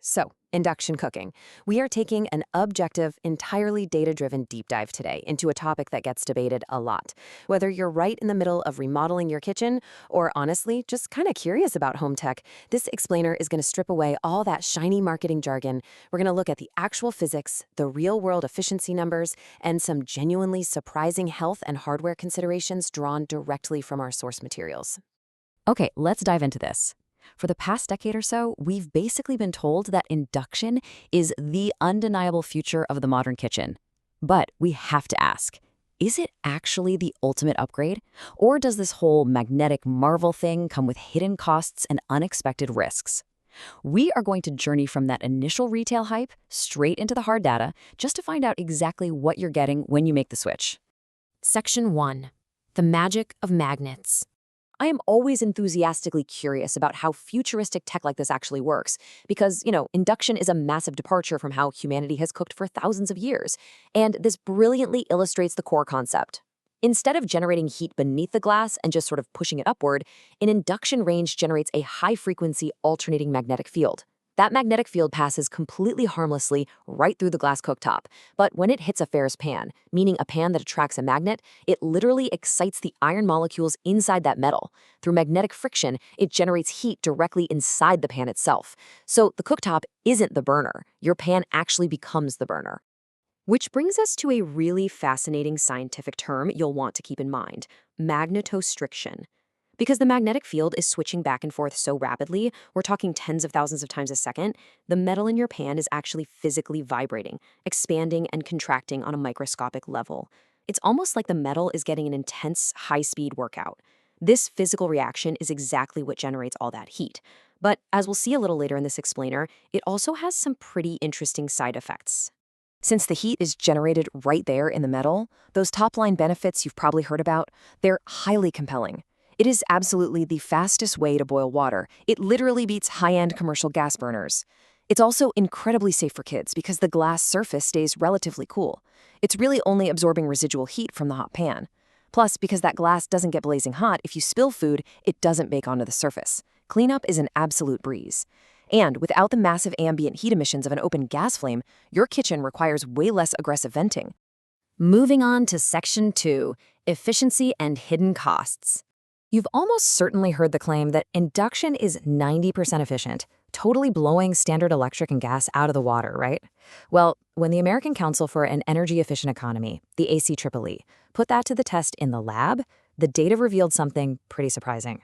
So, induction cooking. We are taking an objective, entirely data-driven deep dive today into a topic that gets debated a lot. Whether you're right in the middle of remodeling your kitchen or honestly just kind of curious about home tech, this explainer is going to strip away all that shiny marketing jargon. We're going to look at the actual physics, the real-world efficiency numbers, and some genuinely surprising health and hardware considerations drawn directly from our source materials. Okay, let's dive into this. For the past decade or so, we've basically been told that induction is the undeniable future of the modern kitchen. But we have to ask, is it actually the ultimate upgrade? Or does this whole magnetic marvel thing come with hidden costs and unexpected risks? We are going to journey from that initial retail hype straight into the hard data just to find out exactly what you're getting when you make the switch. Section 1. The magic of magnets. I am always enthusiastically curious about how futuristic tech like this actually works because, induction is a massive departure from how humanity has cooked for thousands of years, and this brilliantly illustrates the core concept. Instead of generating heat beneath the glass and just sort of pushing it upward, an induction range generates a high-frequency alternating magnetic field. That magnetic field passes completely harmlessly right through the glass cooktop, but when it hits a ferrous pan, meaning a pan that attracts a magnet, it literally excites the iron molecules inside that metal. Through magnetic friction, it generates heat directly inside the pan itself. So the cooktop isn't the burner. Your pan actually becomes the burner. Which brings us to a really fascinating scientific term you'll want to keep in mind: magnetostriction. Because the magnetic field is switching back and forth so rapidly, we're talking tens of thousands of times a second, the metal in your pan is actually physically vibrating, expanding and contracting on a microscopic level. It's almost like the metal is getting an intense, high-speed workout. This physical reaction is exactly what generates all that heat. But as we'll see a little later in this explainer, it also has some pretty interesting side effects. Since the heat is generated right there in the metal, those top-line benefits you've probably heard about, they're highly compelling. It is absolutely the fastest way to boil water. It literally beats high-end commercial gas burners. It's also incredibly safe for kids because the glass surface stays relatively cool. It's really only absorbing residual heat from the hot pan. Plus, because that glass doesn't get blazing hot, if you spill food, it doesn't bake onto the surface. Cleanup is an absolute breeze. And without the massive ambient heat emissions of an open gas flame, your kitchen requires way less aggressive venting. Moving on to Section 2. Efficiency and hidden costs. You've almost certainly heard the claim that induction is 90% efficient, totally blowing standard electric and gas out of the water, right? Well, when the American Council for an Energy Efficient Economy, the ACEEE, put that to the test in the lab, the data revealed something pretty surprising.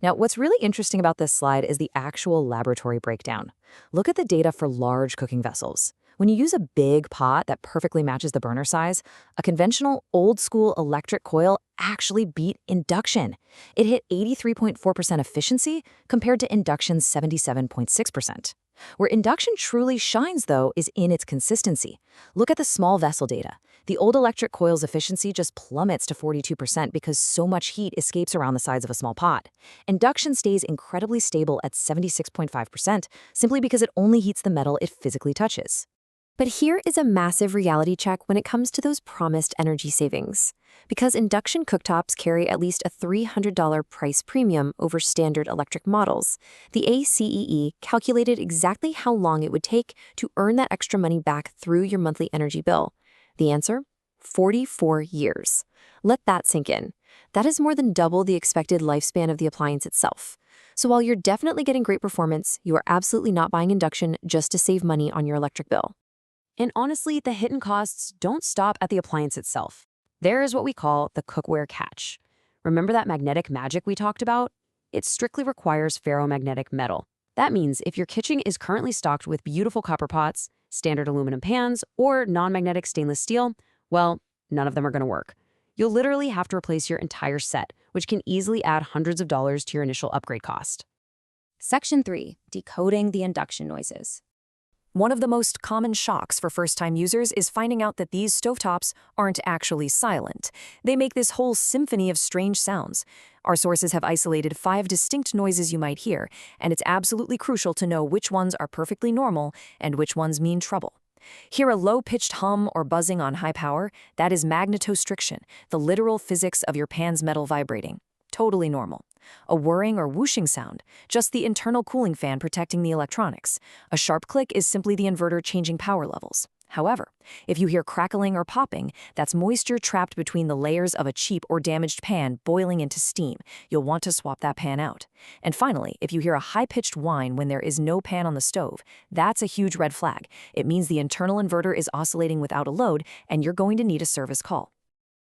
Now, what's really interesting about this slide is the actual laboratory breakdown. Look at the data for large cooking vessels. When you use a big pot that perfectly matches the burner size, a conventional old-school electric coil actually beat induction. It hit 83.4% efficiency compared to induction's 77.6%. Where induction truly shines, though, is in its consistency. Look at the small vessel data. The old electric coil's efficiency just plummets to 42% because so much heat escapes around the sides of a small pot. Induction stays incredibly stable at 76.5% simply because it only heats the metal it physically touches. But here is a massive reality check when it comes to those promised energy savings. Because induction cooktops carry at least a $300 price premium over standard electric models, the ACEE calculated exactly how long it would take to earn that extra money back through your monthly energy bill. The answer? 44 years. Let that sink in. That is more than double the expected lifespan of the appliance itself. So while you're definitely getting great performance, you are absolutely not buying induction just to save money on your electric bill. And honestly, the hidden costs don't stop at the appliance itself. There is what we call the cookware catch. Remember that magnetic magic we talked about? It strictly requires ferromagnetic metal. That means if your kitchen is currently stocked with beautiful copper pots, standard aluminum pans, or non-magnetic stainless steel, well, none of them are going to work. You'll literally have to replace your entire set, which can easily add hundreds of dollars to your initial upgrade cost. Section 3. Decoding the induction noises. One of the most common shocks for first-time users is finding out that these stovetops aren't actually silent. They make this whole symphony of strange sounds. Our sources have isolated 5 distinct noises you might hear, and it's absolutely crucial to know which ones are perfectly normal and which ones mean trouble. Hear a low-pitched hum or buzzing on high power? That is magnetostriction, the literal physics of your pan's metal vibrating. totally normal. A whirring or whooshing sound, just the internal cooling fan protecting the electronics. A sharp click is simply the inverter changing power levels. However, if you hear crackling or popping, that's moisture trapped between the layers of a cheap or damaged pan boiling into steam. You'll want to swap that pan out. And finally, if you hear a high-pitched whine when there is no pan on the stove, that's a huge red flag. It means the internal inverter is oscillating without a load, and you're going to need a service call.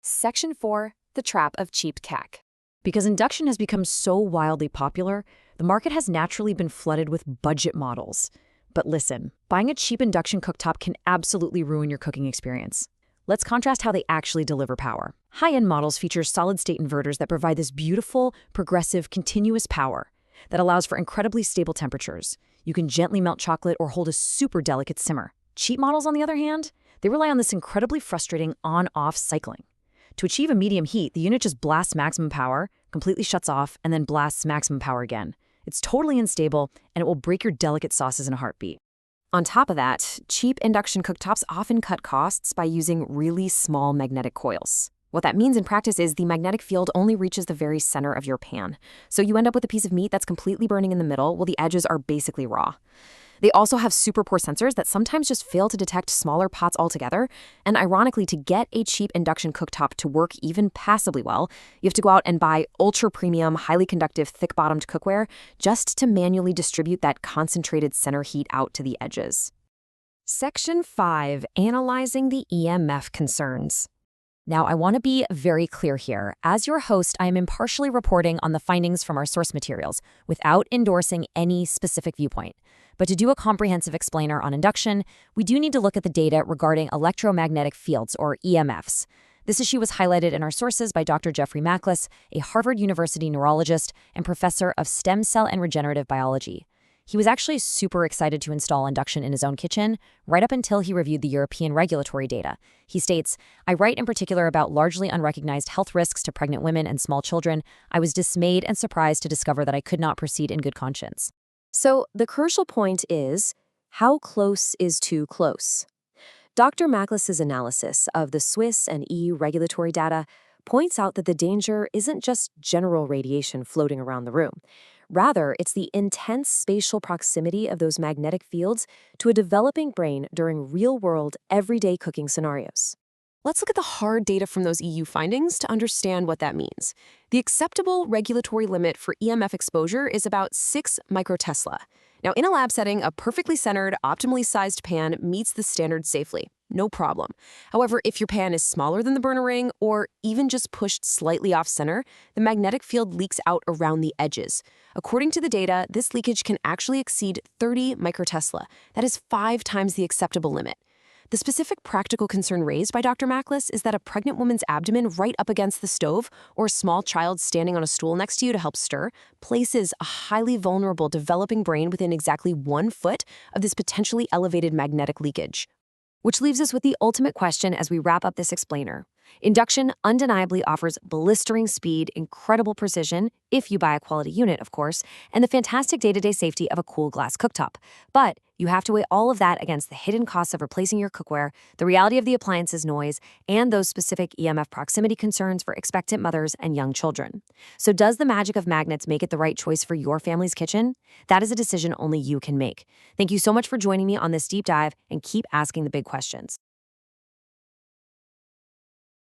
Section 4. The trap of cheap CAC. Because induction has become so wildly popular, the market has naturally been flooded with budget models. But listen, buying a cheap induction cooktop can absolutely ruin your cooking experience. Let's contrast how they actually deliver power. High-end models feature solid-state inverters that provide this beautiful, progressive, continuous power that allows for incredibly stable temperatures. You can gently melt chocolate or hold a super delicate simmer. Cheap models, on the other hand, they rely on this incredibly frustrating on-off cycling. To achieve a medium heat, the unit just blasts maximum power, completely shuts off, and then blasts maximum power again. It's totally unstable, and it will break your delicate sauces in a heartbeat. On top of that, cheap induction cooktops often cut costs by using really small magnetic coils. What that means in practice is the magnetic field only reaches the very center of your pan. So you end up with a piece of meat that's completely burning in the middle while the edges are basically raw. They also have super poor sensors that sometimes just fail to detect smaller pots altogether. And ironically, to get a cheap induction cooktop to work even passably well, you have to go out and buy ultra-premium, highly conductive, thick-bottomed cookware just to manually distribute that concentrated center heat out to the edges. Section 5. Analyzing the EMF concerns. Now, I want to be very clear here. As your host, I am impartially reporting on the findings from our source materials without endorsing any specific viewpoint. But to do a comprehensive explainer on induction, we do need to look at the data regarding electromagnetic fields, or EMFs. This issue was highlighted in our sources by Dr. Jeffrey Mackless, a Harvard University neurologist and professor of stem cell and regenerative biology. He was actually super excited to install induction in his own kitchen, right up until he reviewed the European regulatory data. He states, "I write in particular about largely unrecognized health risks to pregnant women and small children. I was dismayed and surprised to discover that I could not proceed in good conscience." So the crucial point is, how close is too close? Dr. Mackless's analysis of the Swiss and EU regulatory data points out that the danger isn't just general radiation floating around the room. Rather, it's the intense spatial proximity of those magnetic fields to a developing brain during real-world, everyday cooking scenarios. Let's look at the hard data from those EU findings to understand what that means. The acceptable regulatory limit for EMF exposure is about 6 microtesla. Now, in a lab setting, a perfectly centered, optimally sized pan meets the standard safely. No problem. However, if your pan is smaller than the burner ring or even just pushed slightly off-center, the magnetic field leaks out around the edges. According to the data, this leakage can actually exceed 30 microtesla. That is 5 times the acceptable limit. The specific practical concern raised by Dr. Mackless is that a pregnant woman's abdomen right up against the stove or a small child standing on a stool next to you to help stir places a highly vulnerable developing brain within exactly 1 foot of this potentially elevated magnetic leakage. Which leaves us with the ultimate question as we wrap up this explainer. Induction undeniably offers blistering speed, incredible precision, if you buy a quality unit, of course, and the fantastic day-to-day safety of a cool glass cooktop. But you have to weigh all of that against the hidden costs of replacing your cookware, the reality of the appliance's noise, and those specific EMF proximity concerns for expectant mothers and young children. So does the magic of magnets make it the right choice for your family's kitchen? That is a decision only you can make. Thank you so much for joining me on this deep dive, and keep asking the big questions.